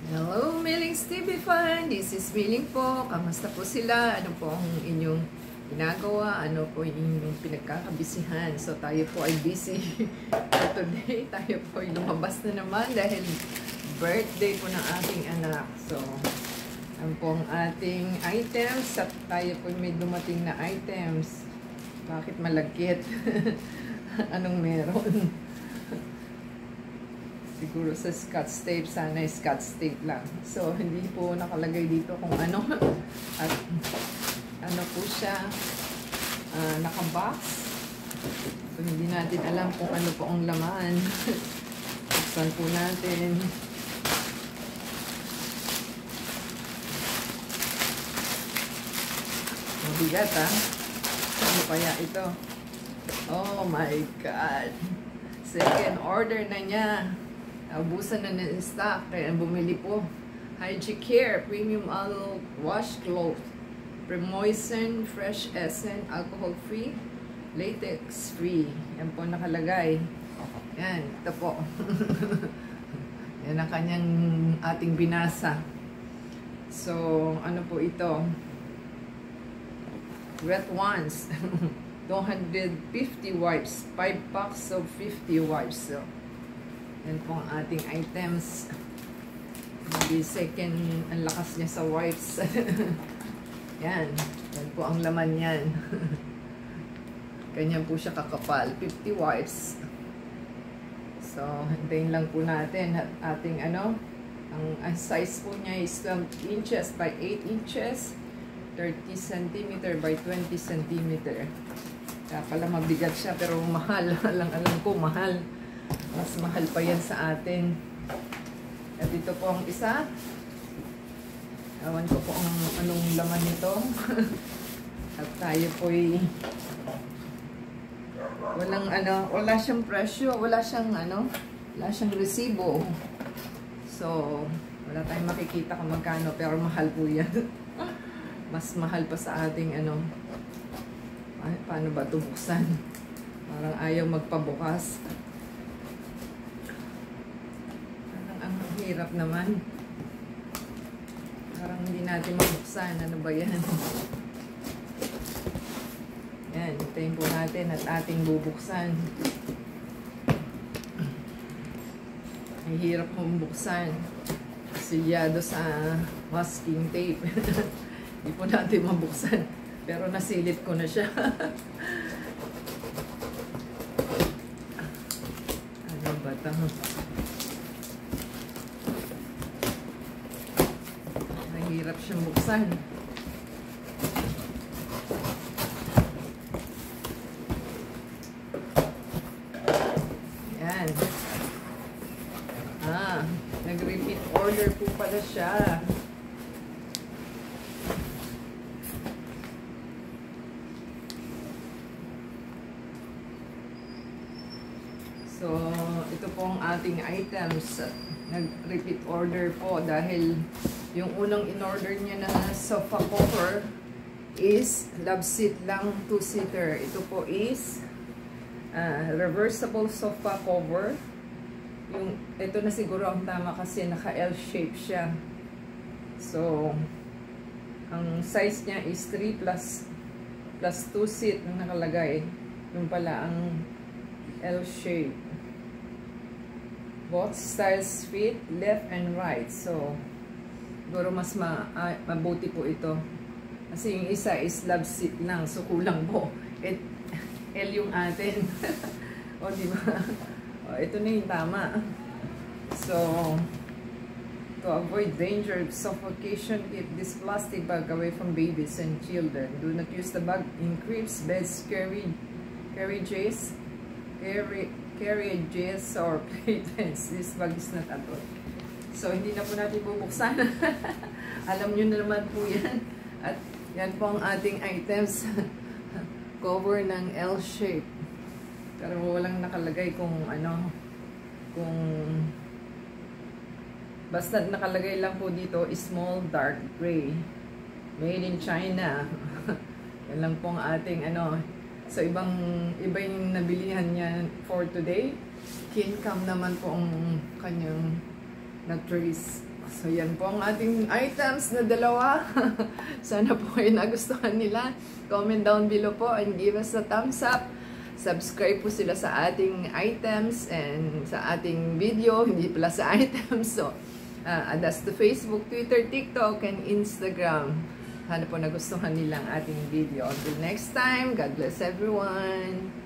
Hello, Millings TV fan! This is Milling po. Kamusta po sila? Ano po ang inyong ginagawa? Ano po yung inyong pinagkakabisihan? So, tayo po ay busy. So, today, tayo po ay lumabas na naman dahil birthday po ng ating anak. So, ano po ang ating items? At tayo po may dumating na items. Bakit malagkit? Anong meron? Siguro sa Scotch tape, sana Scotch tape lang. So, hindi po nakalagay dito kung ano. At ano po siya, nakabox. So, hindi natin alam kung ano po ang laman. Buksan po natin. Mabigat Ano kaya ito? Oh my God! Second order na niya. Naubusan na ng stock, kaya bumili po. Hygicare Premium Oil Wash Cloth. Premoisten, Fresh Essence, Alcohol Free, Latex Free. Yan po nakalagay. Yan, ito po. Yan ang kanyang ating binasa. So, ano po ito? Wet ones. 250 wipes. 5 packs of 50 wipes. So, yan po ang ating items. Maybe second, ang lakas niya sa wipes. Yan. Yan po ang laman yan. Ganyan po siya kakapal. 50 wipes. So, hintayin lang po natin at ating ano, ang size po niya is 12 inches by 8 inches. 30 cm by 20 cm. Kaya pala mabigat siya, pero mahal. Alam ko, mahal. Mas mahal pa yan sa atin. At ito po ang isa. Ewan ko po anong laman nito. At tayo po'y wala siyang presyo, wala siyang resibo. So, wala tayong makikita kung magkano, pero mahal po yan. Mas mahal pa sa ating paano ba ito buksan? Parang ayaw magpabukas. Ang hirap naman. Parang hindi natin mabuksan. Ano ba yan? Yan, hintayin po natin at ating bubuksan. Ang hirap kong buksan. Silyado sa masking tape. Hindi po natin mabuksan. Pero nasilip ko na siya. Ano ba ito? Mahirap siyang buksan. Yan. Nag-repeat order po pala siya. So, ito po ang ating items. Nag-repeat order po dahil yung unang in-order niya na sofa cover is love seat lang, 2-seater. Ito po is reversible sofa cover. Ito na siguro ang tama kasi naka-L shape siya. So, ang size niya is 3 plus 2 seat na nakalagay. Yung pala ang L shape. Both styles fit left and right. So, siguro mas mabuti po ito. Kasi yung isa is love seat lang. So, kulang po. L yung atin. O, diba? O, ito na yung tama. So, to avoid danger of suffocation, keep this plastic bag away from babies and children. Do not use the bag in cribs, beds, carriages, or playtents. This bag is not at all. So, hindi na po natin bubuksan. Alam nyo na naman po yan. At yan po ang ating items. Cover ng L shape. Pero walang nakalagay kung basta nakalagay lang po dito, small dark gray. Made in China. Yan lang po ang ating So, iba yung nabilihan niya for today. Kincam naman po ang kanyang na-trace So, yan po ang ating items na dalawa. Sana po ay nagustuhan nila. Comment down below po and give us a thumbs up. Subscribe po sila sa ating items and sa ating video, hindi pala sa items. So, that's the Facebook, Twitter, TikTok, and Instagram. Sana po nagustuhan nila ang ating video. Until next time, God bless everyone.